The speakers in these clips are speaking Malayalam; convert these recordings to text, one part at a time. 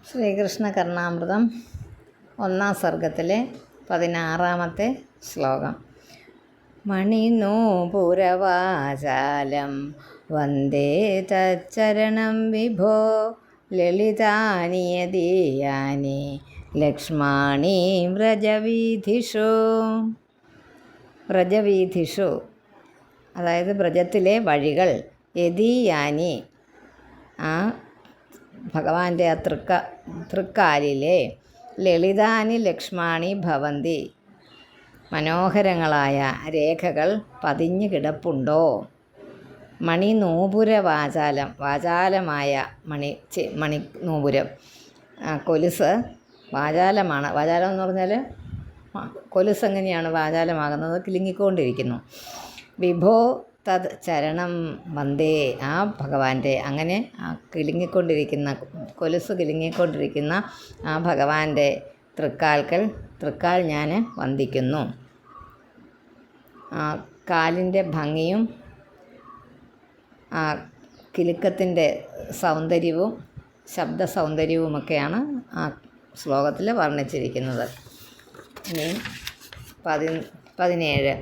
ശ്രീകൃഷ്ണ കർണാമൃതം 1-ാം സർഗത്തിലെ 16-ാമത്തെ ശ്ലോകം. മണിനൂപുരവാചാലം വന്ദേ തച്ചരണം വിഭോ ലളിതാനിയതീയാനി ലക്ഷ്മാണി വ്രജവീഥിഷു. വ്രജവീഥിഷു അതായത് വ്രജത്തിലെ വഴികൾ, യതീയാനി ആ ഭഗവാന്റെ ആ തൃക്കാലിലെ, ലളിതാനി ലക്ഷ്മാണി ഭവന്തി മനോഹരങ്ങളായ രേഖകൾ പതിഞ്ഞു കിടപ്പുണ്ടോ. മണിനൂപുര വാചാലം, വാചാലമായ മണി നൂപുരം, കൊലുസ് വാചാലമാണ്. വാചാലം എന്ന് പറഞ്ഞാൽ കൊലുസ് എങ്ങനെയാണ് വാചാലമാകുന്നത്? കിലുങ്ങിക്കൊണ്ടിരിക്കുന്നു. വിഭോ തത് ചരണം വന്ദേ, ആ ഭഗവാന്റെ അങ്ങനെ ആ കൊലുസ് കിലുങ്ങിക്കൊണ്ടിരിക്കുന്ന ആ ഭഗവാന്റെ തൃക്കാൽ ഞാൻ വന്ദിക്കുന്നു. ആ കാലിൻ്റെ ഭംഗിയും ആ കിലുക്കത്തിൻ്റെ സൗന്ദര്യവും ശബ്ദ സൗന്ദര്യവുമൊക്കെയാണ് ആ ശ്ലോകത്തിൽ വർണ്ണിച്ചിരിക്കുന്നത്. ഇനി 17.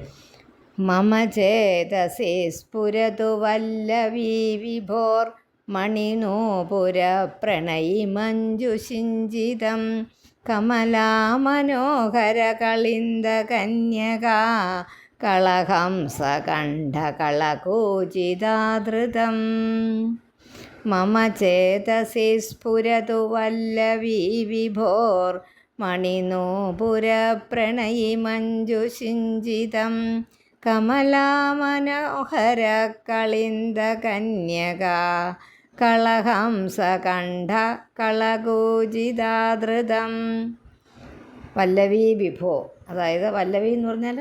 മമ ചേതസി സ്ഫുരതു വല്ലവീ വിഭോർ മണിനൂപുര പ്രണയി മഞ്ജുഷിഞ്ചിതം കമലാമനോഹര കളിന്ദ കന്യകാ കളഹംസ കണ്ഠകളകൂചിതാധൃതം. മമ ചേതസി സ്ഫുരതു വല്ലവീ വിഭോർ മണിനൂപുര പ്രണയി മഞ്ജുഷിഞ്ചിതം കമലാമനോഹര കളിന്ദ കന്യകാ കളഹംസ കണ്ഠ കളകൂചിതാധൃതം. വല്ലവീ വിഭോ അതായത് വല്ലവി എന്ന് പറഞ്ഞാൽ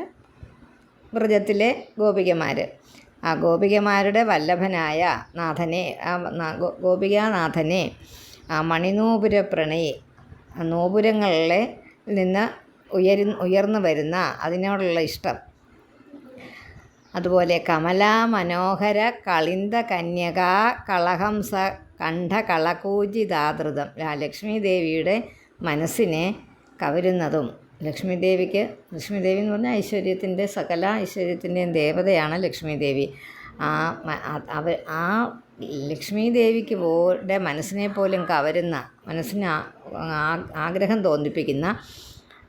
വ്രജത്തിലെ ഗോപികമാർ. ആ ഗോപികമാരുടെ വല്ലഭനായ നാഥനെ, ആ ഗോപികാനാഥനെ, ആ മണിനൂപുര പ്രണയി, നൂപുരങ്ങളിലെ നിന്ന് ഉയർന്നു വരുന്ന അതിനോടുള്ള ഇഷ്ടം. അതുപോലെ കമലാമനോഹര കളിന്ദ കന്യകാ കളഹംസ കണ്ഠ കളകൂചിതാധൃതം, ലക്ഷ്മി ദേവിയുടെ മനസ്സിനെ കവരുന്നതും. ലക്ഷ്മി ദേവി എന്ന് പറഞ്ഞാൽ ഐശ്വര്യത്തിൻ്റെ സകല ഐശ്വര്യത്തിൻ്റെയും ദേവതയാണ് ലക്ഷ്മി ദേവി. ആ ലക്ഷ്മി ദേവിക്ക് മനസ്സിനെ പോലും കവരുന്ന, മനസ്സിന് ആഗ്രഹം തോന്നിപ്പിക്കുന്ന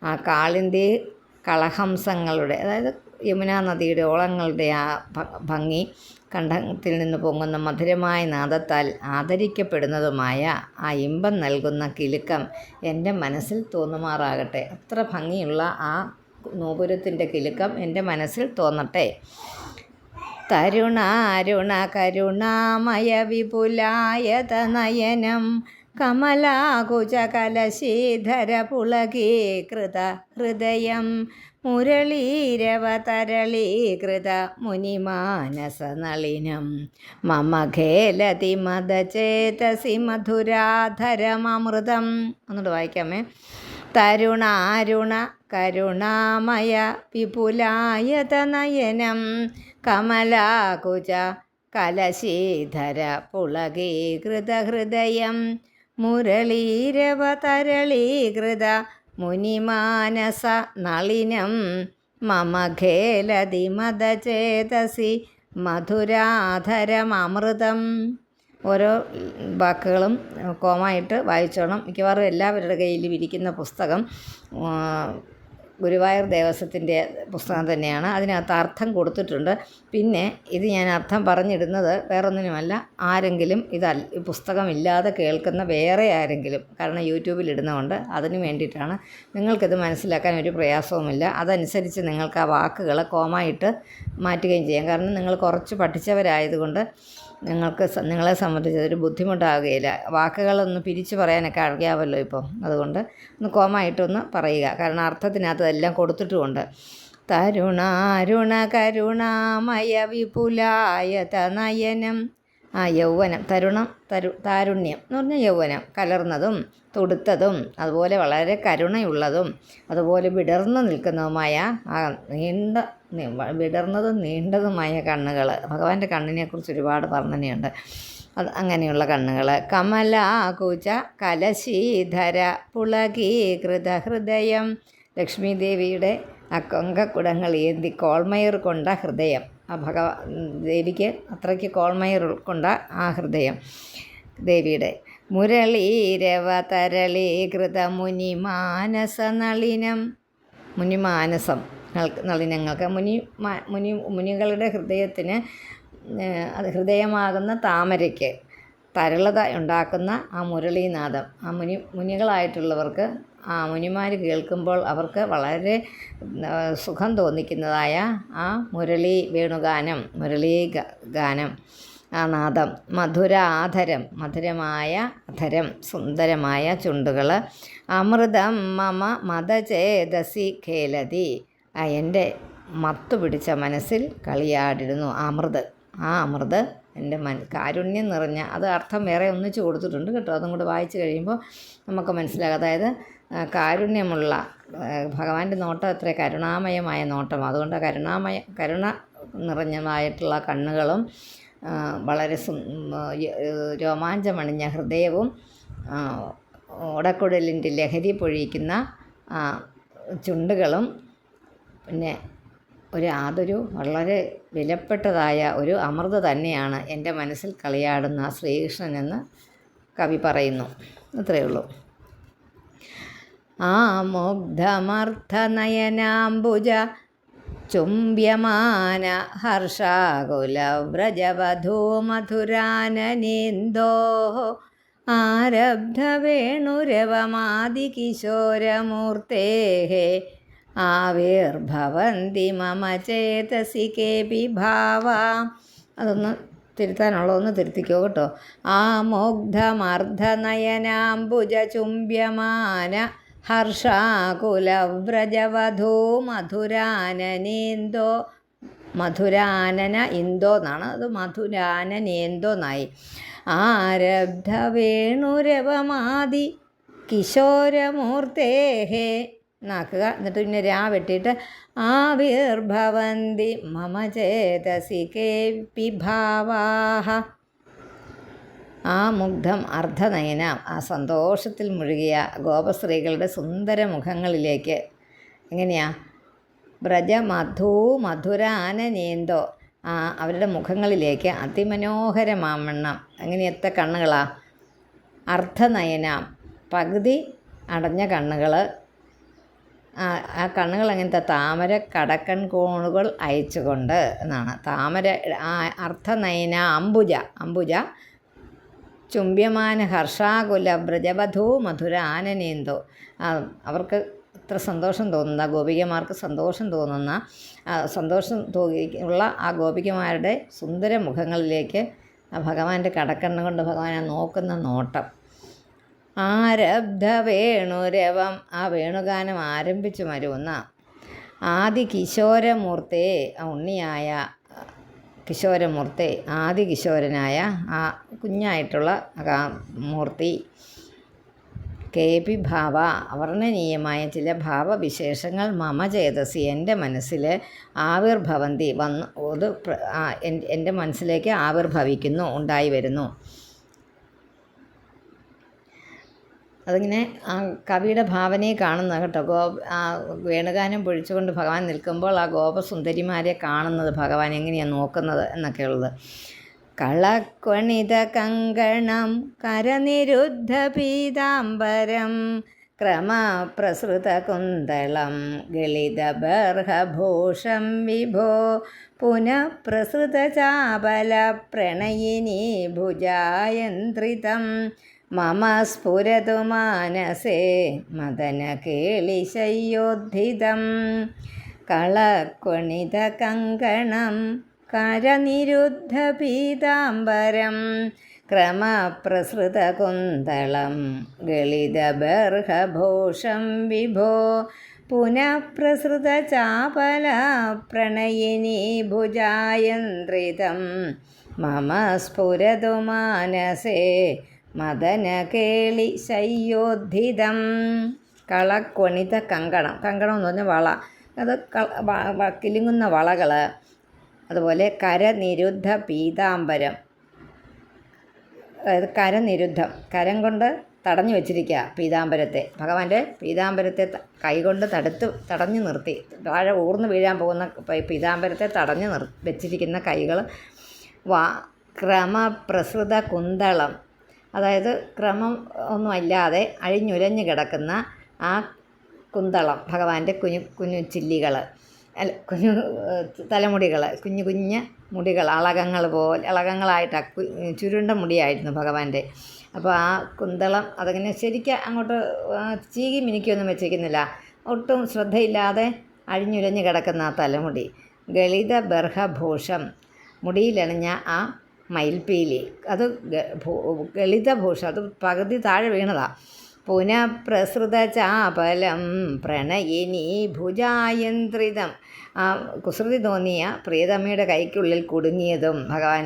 ആ കാളിന്തി കളഹംസങ്ങളുടെ, അതായത് യമുനാ നദിയുടെ ഓളങ്ങളുടെ ആ ഭംഗി, കണ്ഠത്തിൽ നിന്ന് പൊങ്ങുന്ന മധുരമായ നാദത്താൽ ആദരിക്കപ്പെടുന്നതുമായ ആ ഇമ്പം നൽകുന്ന കിലുക്കം എൻ്റെ മനസ്സിൽ തോന്നുമാറാകട്ടെ. അത്ര ഭംഗിയുള്ള ആ നൂപുരത്തിൻ്റെ കിലുക്കം എൻ്റെ മനസ്സിൽ തോന്നട്ടെ. തരുണാരുണ കരുണാമയ വിപുലായത നയനം കമലാകുച കലശീധര പുളകീകൃത ഹൃദയം മുരളീരവതരളീകൃത മുനിമാനസനളിനം മമ ഖേലതി മദചേതസി മധുരാധരമമൃതം. ഒന്നുകൂടെ വായിക്കാമേ. തരുണാരുണ കരുണാമയ വിപുലായത നയനം കമലാകുച കലശീധര പുളകീകൃത ഹൃദയം മുരളീരവതരളീകൃത മുനിമാനസ നളിനം മമ ഖേലതി മദചേതസി മധുരാധരമമൃതം. ഓരോ വാക്കുകളും കോമായിട്ട് വായിച്ചോണം. മിക്കവാറും എല്ലാവരുടെ കയ്യിലും ഇരിക്കുന്ന പുസ്തകം ഗുരുവായൂർ ദേവസ്വത്തിൻ്റെ പുസ്തകം തന്നെയാണ്. അതിനകത്ത് അർത്ഥം കൊടുത്തിട്ടുണ്ട്. പിന്നെ ഇത് ഞാൻ അർത്ഥം പറഞ്ഞിടുന്നത് വേറൊന്നിനുമല്ല, ആരെങ്കിലും ഈ പുസ്തകമില്ലാതെ കേൾക്കുന്ന വേറെ ആരെങ്കിലും, കാരണം യൂട്യൂബിൽ ഇടുന്നതുകൊണ്ട് അതിന് വേണ്ടിയിട്ടാണ്. നിങ്ങൾക്കിത് മനസ്സിലാക്കാൻ ഒരു പ്രയാസവുമില്ല. അതനുസരിച്ച് നിങ്ങൾക്ക് ആ വാക്കുകൾ കോമായിട്ട് മാറ്റുകയും ചെയ്യാം. കാരണം നിങ്ങൾ കുറച്ച് പഠിച്ചവരായതുകൊണ്ട് നിങ്ങളെ സംബന്ധിച്ച് അതൊരു ബുദ്ധിമുട്ടാകുകയില്ല. വാക്കുകളൊന്ന് പിരിച്ചു പറയാനൊക്കെ അറിയാമല്ലോ ഇപ്പോൾ. അതുകൊണ്ട് ഒന്ന് കോമായിട്ടൊന്ന് പറയുക, കാരണം അർത്ഥത്തിനകത്ത് എല്ലാം കൊടുത്തിട്ടുമുണ്ട്. തരുണാരുണ കരുണാമയ വിപുലായത നയനം. യൗവനം, താരുണ്യം എന്ന് പറഞ്ഞാൽ യൗവനം, കലർന്നതും തുടുത്തതും അതുപോലെ വളരെ കരുണയുള്ളതും അതുപോലെ വിടർന്നു നിൽക്കുന്നതുമായ ആ വിടർന്നതും നീണ്ടതുമായ കണ്ണുകൾ. ഭഗവാന്റെ കണ്ണിനെക്കുറിച്ച് ഒരുപാട് വർണ്ണനയുണ്ട്. അത് അങ്ങനെയുള്ള കണ്ണുകൾ. കമലാകുച കലശീധര പുളകീകൃത ഹൃദയം. ലക്ഷ്മി ദേവിയുടെ ആ കൊങ്കക്കുടങ്ങൾ ഏന്തി കോൾമയർ കൊണ്ട ഹൃദയം. ആ ദേവിക്ക് അത്രയ്ക്ക് കോൾമയർ ഉൾക്കൊണ്ട ആ ഹൃദയം ദേവിയുടെ. മുരളീരവ തരളീകൃത മുനിമാനസ നളിനം. മുനിമാനസം നളിനങ്ങൾക്ക് മുനികളുടെ ഹൃദയത്തിന് അത് ഹൃദയമാകുന്ന താമരയ്ക്ക് തരളത ഉണ്ടാക്കുന്ന ആ മുരളീനാദം ആ മുനികളായിട്ടുള്ളവർക്ക് ആ മുനിമാർ കേൾക്കുമ്പോൾ അവർക്ക് വളരെ സുഖം തോന്നിക്കുന്നതായ ആ വേണുഗാനം ഗാനം ആ നാദം. മധുരാധരം മധുരമായ അധരം സുന്ദരമായ ചുണ്ടുകൾ. അമൃതം മമ മദചേതസി ഖേലതി. എൻ്റെ മത്തു പിടിച്ച മനസ്സിൽ കളിയാടിടുന്നു. ആ അമൃത് എൻ്റെ കാരുണ്യം നിറഞ്ഞ, അത് അർത്ഥം വേറെ ഒന്നിച്ച് കൊടുത്തിട്ടുണ്ട് കേട്ടോ. അതും കൂടെ വായിച്ച് കഴിയുമ്പോൾ നമുക്ക് മനസ്സിലാകും. അതായത് കാരുണ്യമുള്ള ഭഗവാന്റെ നോട്ടം എത്ര കരുണാമയമായ നോട്ടം. അതുകൊണ്ട് കരുണ നിറഞ്ഞതായിട്ടുള്ള കണ്ണുകളും വളരെ രോമാഞ്ചമണിഞ്ഞ ഹൃദയവും ഓടക്കുഴലിൻ്റെ ലഹരി പൊഴിക്കുന്ന ചുണ്ടുകളും പിന്നെ അതൊരു വളരെ വിലപ്പെട്ടതായ ഒരു അമൃത തന്നെയാണ് എൻ്റെ മനസ്സിൽ കളിയാടുന്ന ശ്രീകൃഷ്ണനെന്ന് കവി പറയുന്നു. അത്രയേ ഉള്ളൂ. ആ മുഗ്ധമർത്ഥനയനാംബുജ ചുംബ്യമാന ഹർഷാകുല വ്രജവധൂ മധുരാനനേന്ദോ ആരബ്ധവേണുരവമാദികിശോരമൂർത്തേः ആവിർഭവന്തി മമ ചേതസി കേപി ഭാവാ. അതൊന്ന് തിരുത്താനുള്ളതൊന്ന് തിരുത്തിക്കോ കേട്ടോ. ആ മുഗ്ധമർദ്ധനയനാംബുജ ചുംബ്യമാന ഹർഷാകുലവ്രജവധൂ മധുരാനനേന്ദോ. മധുരാനന ഇന്തോ എന്നാണ്, അത് മധുരാനനേന്തോ എന്നായി. ആരബ്ധ വേണുരവമാദി കിശോരമൂർത്തേഹേ എന്നാക്കുക. എന്നിട്ട് പിന്നെ രാ വെട്ടിയിട്ട് ആവിർഭവന്തി മമ ചേതസി കേപി ഭാവാഹ. ആ മുഗ്ധം അർദ്ധനയന ആ സന്തോഷത്തിൽ മുഴുകിയ ഗോപസ്ത്രീകളുടെ സുന്ദര മുഖങ്ങളിലേക്ക് എങ്ങനെയാ മധുരാനനേന്തോ അവരുടെ മുഖങ്ങളിലേക്ക് അതിമനോഹരമാവണ്ണം എങ്ങനെയത്തെ കണ്ണുകളാ അർദ്ധനയന പകുതി അടഞ്ഞ കണ്ണുകൾ. ആ കണ്ണുകൾ അങ്ങനത്തെ താമര കടക്കൺ കോണുകൾ അയച്ചുകൊണ്ട് എന്നാണ്. താമര അർദ്ധനയന അംബുജ ചുംബ്യമാന ഹർഷാകുല വ്രജവധൂ മധുരാനനേന്തോ. അവർക്ക് ഇത്ര സന്തോഷം തോന്നുന്ന ഗോപികമാർക്ക് സന്തോഷം തോന്നുന്ന ഉള്ള ആ ഗോപികമാരുടെ സുന്ദര മുഖങ്ങളിലേക്ക് ആ ഭഗവാന്റെ കടക്കണ്ണ കൊണ്ട് ഭഗവാനെ നോക്കുന്ന നോട്ടം. ആരബ്ധ വേണുരവം ആ വേണുഗാനം ആരംഭിച്ചു മരുവുന്ന ആദി കിശോരമൂർത്തേ ആ ഉണ്ണിയായ കിശോരമൂർത്തി ആദി കിശോരനായ ആ കുഞ്ഞായിട്ടുള്ള മൂർത്തി. കേപി ഭാവ അവർണ്ണനീയമായ ചില ഭാവവിശേഷങ്ങൾ മമ ചേതസി എൻ്റെ മനസ്സിൽ ആവിർഭവന്തി എൻ്റെ മനസ്സിലേക്ക് ആവിർഭവിക്കുന്നു, ഉണ്ടായി വരുന്നു. അതിങ്ങനെ ആ കവിയുടെ ഭാവനയെ കാണുന്ന കേട്ടോ. വേണുഗാനം പൊഴിച്ചുകൊണ്ട് ഭഗവാൻ നിൽക്കുമ്പോൾ ആ ഗോപസുന്ദരിമാരെ കാണുന്നത് ഭഗവാൻ എങ്ങനെയാണ് നോക്കുന്നത് എന്നൊക്കെയുള്ളത്. കളക്വണിത കങ്കണം കരനിരുദ്ധ പീതാംബരം ക്രമപ്രസൃതകുന്തളം ഗളിതബർഹഭൂഷം വിഭോ പുനഃപ്രസൃതചാപല പ്രണയിനി ഭുജായന്ത്രിതം മമ സ്ഫുരതു മാനസേ മദനകേളിശയ്യോദ്ധിതം. കളക്വണിത കങ്കണം കരനിരുദ്ധ പീതാംബരം ക്രമപ്രസൃതകുന്തളം ഗളിതബർഹഭൂഷം വിഭോ പുനഃപ്രസൃതചാപല പ്രണയിനി ഭുജായന്ത്രിതം മമ സ്ഫുരതു മാനസേ മദനകേളി ശയ്യോദ്ധിതം. കളക്വണിത കങ്കണം എന്ന് പറഞ്ഞാൽ വള, അത് കിലുങ്ങുന്ന വളകൾ. അതുപോലെ കരനിരുദ്ധ പീതാംബരം അതായത് കരനിരുദ്ധം, കരം കൊണ്ട് തടഞ്ഞു വെച്ചിരിക്കുക പീതാംബരത്തെ. ഭഗവാന്റെ പീതാംബരത്തെ കൈകൊണ്ട് തടഞ്ഞു നിർത്തി, താഴെ ഊർന്നു വീഴാൻ പോകുന്ന പീതാംബരത്തെ തടഞ്ഞു വെച്ചിരിക്കുന്ന കൈകൾ ക്രമപ്രസൃത കുന്തളം, അതായത് ക്രമം ഒന്നുമല്ലാതെ അഴിഞ്ഞുലഞ്ഞു കിടക്കുന്ന ആ കുന്തളം, ഭഗവാന്റെ കുഞ്ഞു കുഞ്ഞു ചില്ലികൾ, കുഞ്ഞു തലമുടികൾ, കുഞ്ഞു കുഞ്ഞ് മുടികൾ, അളകങ്ങളായിട്ട് ചുരുണ്ട മുടിയായിരുന്നു ഭഗവാന്റെ. അപ്പോൾ ആ കുന്തളം അതങ്ങനെ ശരിക്കും അങ്ങോട്ട് ചീകി മിനുക്കിയൊന്നും വെച്ചിരിക്കുന്നില്ല, ഒട്ടും ശ്രദ്ധയില്ലാതെ അഴിഞ്ഞുലഞ്ഞു കിടക്കുന്ന ആ തലമുടി. ഗളിത ബർഹഭൂഷം, മുടിയിലണിഞ്ഞ ആ മയിൽപ്പീലി, അത് ഗളിതഭൂഷം, അത് പകുതി താഴെ വീണതാ. പുനഃപ്രസൃത ചാപലം പ്രണയിനി ഭുജായന്ത്രിതം, ആ കുസൃതി തോന്നിയ പ്രിയതമ്മയുടെ കൈക്കുള്ളിൽ കുടുങ്ങിയതും ഭഗവാൻ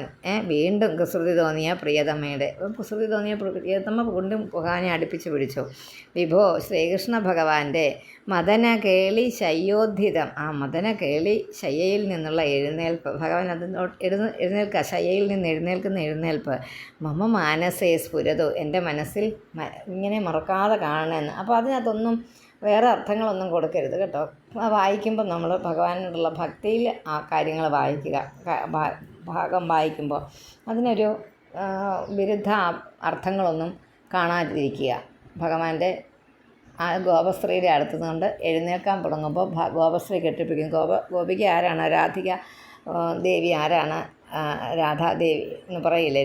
വീണ്ടും കുസൃതി തോന്നിയ പ്രിയതമ്മ കൊണ്ടും ഭഗവാനെ അടുപ്പിച്ച് പിടിച്ചു. വിഭോ ശ്രീകൃഷ്ണ ഭഗവാന്റെ മദനകേളി ശയ്യോദ്ധിതം, ആ മദനകേളി ശയ്യയിൽ നിന്നുള്ള എഴുന്നേൽപ്പ്, ഭഗവാൻ എഴുന്നേൽക്കുക, ശയ്യയിൽ നിന്ന് എഴുന്നേൽക്കുന്ന എഴുന്നേൽപ്പ്. മമ മാനസേ സ്ഫുരതു, എൻ്റെ മനസ്സിൽ ഇങ്ങനെ മറക്കാതെ കാണണമെന്ന്. അപ്പോൾ അതിനകത്തൊന്നും വേറെ അർത്ഥങ്ങളൊന്നും കൊടുക്കരുത് കേട്ടോ. വായിക്കുമ്പോൾ നമ്മൾ ഭഗവാനോടുള്ള ഭക്തിയിൽ ആ കാര്യങ്ങൾ വായിക്കുക. ഭാഗം വായിക്കുമ്പോൾ അതിനൊരു വിരുദ്ധ അർത്ഥങ്ങളൊന്നും കാണാതിരിക്കുക. ഭഗവാന്റെ ആ ഗോപശ്രീയുടെ അടുത്തുനിന്നുകൊണ്ട് എഴുന്നേൽക്കാൻ തുടങ്ങുമ്പോൾ ഗോപശ്രീ കെട്ടിപ്പിടിക്കും. ഗോപിക ആരാണ്? രാധിക ദേവി ആരാണ്? രാധാദേവി എന്ന് പറയില്ലേ,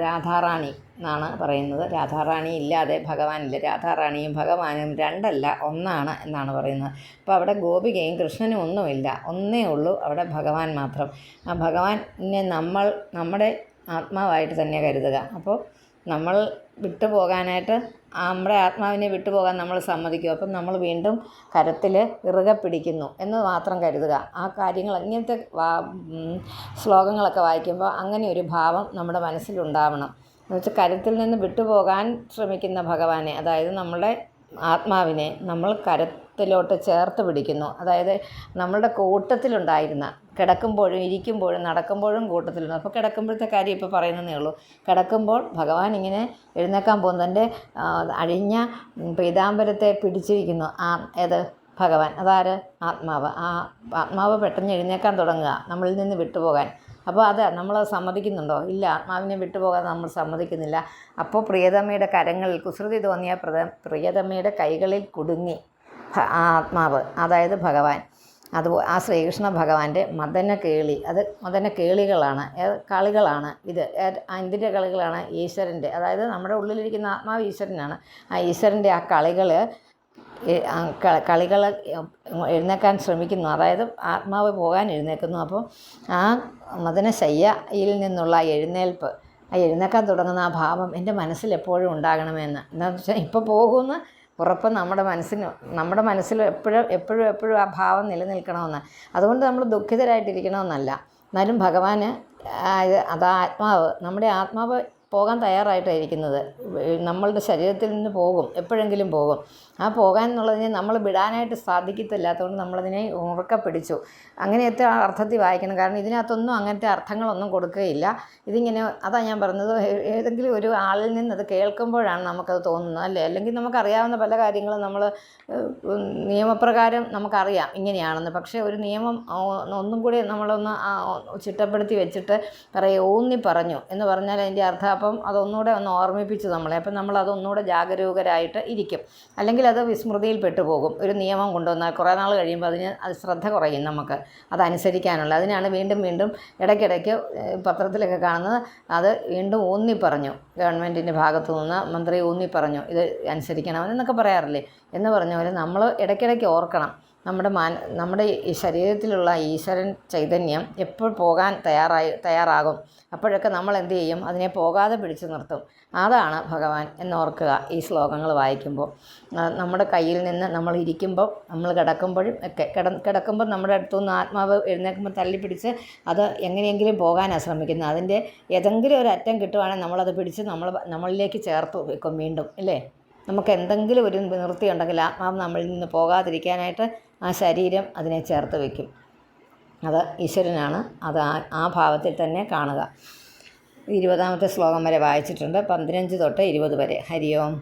രാധാറാണി എന്നാണ് പറയുന്നത്. രാധാറാണി ഇല്ലാതെ ഭഗവാനില്ല. രാധാറാണിയും ഭഗവാനും രണ്ടല്ല, ഒന്നാണ് എന്നാണ് പറയുന്നത്. അപ്പോൾ അവിടെ ഗോപികയും കൃഷ്ണനും ഒന്നുമില്ല, ഒന്നേ ഉള്ളൂ അവിടെ ഭഗവാൻ മാത്രം. ആ ഭഗവാനെ നമ്മുടെ ആത്മാവായിട്ട് തന്നെ കരുതുക. അപ്പോൾ നമ്മൾ വിട്ടുപോകാനായിട്ട്, നമ്മുടെ ആത്മാവിനെ വിട്ടുപോകാൻ നമ്മൾ സമ്മതിക്കും. അപ്പം നമ്മൾ വീണ്ടും കരത്തിൽ ഇറുകെ പിടിക്കുന്നു എന്ന് മാത്രം കരുതുക. ആ കാര്യങ്ങൾ, ഇങ്ങനത്തെ ശ്ലോകങ്ങളൊക്കെ വായിക്കുമ്പോൾ അങ്ങനെ ഒരു ഭാവം നമ്മുടെ മനസ്സിലുണ്ടാവണം. എന്നുവെച്ചാൽ കരത്തിൽ നിന്ന് വിട്ടുപോകാൻ ശ്രമിക്കുന്ന ഭഗവാനെ, അതായത് നമ്മുടെ ആത്മാവിനെ നമ്മൾ കരത്തിലോട്ട് ചേർത്ത് പിടിക്കുന്നു. അതായത് നമ്മളുടെ കൂട്ടത്തിലുണ്ടായിരുന്ന, കിടക്കുമ്പോഴും ഇരിക്കുമ്പോഴും നടക്കുമ്പോഴും കൂട്ടത്തിലുണ്ട്. അപ്പോൾ കിടക്കുമ്പോഴത്തെ കാര്യം ഇപ്പോൾ പറയുന്നതേ ഉള്ളൂ. കിടക്കുമ്പോൾ ഭഗവാൻ ഇങ്ങനെ എഴുന്നേക്കാൻ പോകുന്നതിൻ്റെ അഴിഞ്ഞ പീതാംബരത്തെ പിടിച്ചിരിക്കുന്നു. ഏത്? ഭഗവാൻ. അതാര്? ആത്മാവ്. ആ ആത്മാവ് പെട്ടെന്ന് എഴുന്നേക്കാൻ തുടങ്ങുക, നമ്മളിൽ നിന്ന് വിട്ടുപോകാൻ. അപ്പോൾ നമ്മൾ സമ്മതിക്കുന്നുണ്ടോ? ഇല്ല, ആത്മാവിനെ വിട്ടുപോകാൻ നമ്മൾ സമ്മതിക്കുന്നില്ല. അപ്പോൾ പ്രിയതമ്മയുടെ കരങ്ങളിൽ, കുസൃതി തോന്നിയ പ്രിയതമ്മയുടെ കൈകളിൽ കുടുങ്ങി ആ ആത്മാവ്, അതായത് ഭഗവാൻ. ആ ശ്രീകൃഷ്ണ ഭഗവാന്റെ മദനകേളി, അത് മദനകേളികളാണ്, കളികളാണ് ഇത്. എന്തിൻ്റെ കളികളാണ്? ഈശ്വരൻ്റെ. അതായത് നമ്മുടെ ഉള്ളിലിരിക്കുന്ന ആത്മാവ് ഈശ്വരനാണ്. ആ ഈശ്വരൻ്റെ ആ കളികൾ എഴുന്നേക്കാൻ ശ്രമിക്കുന്നു. അതായത് ആത്മാവ് പോകാൻ എഴുന്നേൽക്കുന്നു. അപ്പോൾ ആ മദനശയ്യയിൽ നിന്നുള്ള എഴുന്നേൽപ്പ്, ആ എഴുന്നേക്കാൻ തുടങ്ങുന്ന ആ ഭാവം എൻ്റെ മനസ്സിൽ എപ്പോഴും ഉണ്ടാകണമെന്ന്. എന്താണെന്ന് വെച്ചാൽ ഇപ്പോൾ പോകുന്ന ഉറപ്പ് നമ്മുടെ മനസ്സിൽ എപ്പോഴും ആ ഭാവം നിലനിൽക്കണമെന്ന്. അതുകൊണ്ട് നമ്മൾ ദുഃഖിതരായിട്ടിരിക്കണമെന്നല്ല. എന്നാലും ഭഗവാന് ആത്മാവ്, നമ്മുടെ ആത്മാവ് പോകാൻ തയ്യാറായിട്ടായിരിക്കുന്നത്. നമ്മളുടെ ശരീരത്തിൽ നിന്ന് പോകും, എപ്പോഴെങ്കിലും പോകും. ആ പോകാൻ എന്നുള്ളതിനെ നമ്മൾ വിടാനായിട്ട് സാധിക്കത്തില്ലാത്തതുകൊണ്ട് നമ്മളതിനെ ഉറക്കെ പിടിച്ചു. അങ്ങനെയത്തെ അർത്ഥത്തിൽ വായിക്കണം. കാരണം ഇതിനകത്തൊന്നും അങ്ങനത്തെ അർത്ഥങ്ങളൊന്നും കൊടുക്കുകയില്ല. ഇതിങ്ങനെ, അതാണ് ഞാൻ പറഞ്ഞത്, ഏതെങ്കിലും ഒരു ആളിൽ നിന്ന് അത് കേൾക്കുമ്പോഴാണ് നമുക്കത് തോന്നുന്നത്, അല്ലേ? അല്ലെങ്കിൽ നമുക്കറിയാവുന്ന പല കാര്യങ്ങളും നമ്മൾ നിയമപ്രകാരം നമുക്കറിയാം ഇങ്ങനെയാണെന്ന്. പക്ഷേ ഒരു നിയമം ഒന്നും കൂടി നമ്മളൊന്ന് ചിട്ടപ്പെടുത്തി വെച്ചിട്ട് ഊന്നി പറഞ്ഞു എന്ന് പറഞ്ഞാൽ അതിൻ്റെ അർത്ഥം, അപ്പം അതൊന്നുകൂടെ ഒന്ന് ഓർമ്മിപ്പിച്ചു നമ്മളെ. അപ്പം നമ്മളതൊന്നുകൂടെ ജാഗരൂകരായിട്ട് ഇരിക്കും. അല്ലെങ്കിൽ അത് വിസ്മൃതിയിൽ പെട്ടുപോകും. ഒരു നിയമം കൊണ്ടുവന്നാൽ കുറേ നാൾ കഴിയുമ്പോൾ അത് ശ്രദ്ധ കുറയും, നമുക്ക് അതനുസരിക്കാനുള്ള. അതിനാണ് വീണ്ടും ഇടയ്ക്കിടയ്ക്ക് പത്രത്തിലൊക്കെ കാണുന്നത്. അത് വീണ്ടും ഊന്നി പറഞ്ഞു, ഗവൺമെൻറ്റിൻ്റെ ഭാഗത്തു നിന്ന് മന്ത്രി ഊന്നി പറഞ്ഞു ഇത് അനുസരിക്കണം എന്നൊക്കെ പറയാറില്ലേ. എന്ന് പറഞ്ഞ പോലെ നമ്മൾ ഇടയ്ക്കിടയ്ക്ക് ഓർക്കണം, നമ്മുടെ ഈ ശരീരത്തിലുള്ള ഈശ്വരൻ ചൈതന്യം എപ്പോൾ പോകാൻ തയ്യാറാകും. അപ്പോഴൊക്കെ നമ്മൾ എന്ത് ചെയ്യും? അതിനെ പോകാതെ പിടിച്ചു നിർത്തും. അതാണ് ഭഗവാൻ എന്നോർക്കുക ഈ ശ്ലോകങ്ങൾ വായിക്കുമ്പോൾ. നമ്മുടെ കയ്യിൽ നിന്ന് നമ്മൾ ഇരിക്കുമ്പോൾ, നമ്മൾ കിടക്കുമ്പോഴും ഒക്കെ, കിടക്കുമ്പോൾ നമ്മുടെ അടുത്തുനിന്ന് ആത്മാവ് എഴുന്നേൽക്കുമ്പോൾ തള്ളിപ്പിടിച്ച് അത് എങ്ങനെയെങ്കിലും പോകാനാണ് ശ്രമിക്കുന്നത്. അതിൻ്റെ ഏതെങ്കിലും ഒരു അറ്റം കിട്ടുവാണെങ്കിൽ നമ്മളത് പിടിച്ച് നമ്മളിലേക്ക് ചേർത്ത് വെക്കും വീണ്ടും, ഇല്ലേ? നമുക്ക് എന്തെങ്കിലും ഒരു നിവൃത്തി ഉണ്ടെങ്കിൽ ആത്മാവ് നമ്മളിൽ നിന്ന് പോകാതിരിക്കാനായിട്ട് ആ ശരീരം അതിനെ ചേർത്ത് വയ്ക്കും. അത് ഈശ്വരനാണ്. അത് ആ ഭാവത്തിൽ തന്നെ കാണുക. 20ാമത്തെ ശ്ലോകം വരെ വായിച്ചിട്ടുണ്ട്. 15 തൊട്ട് 20 വരെ. ഹരി ഓം.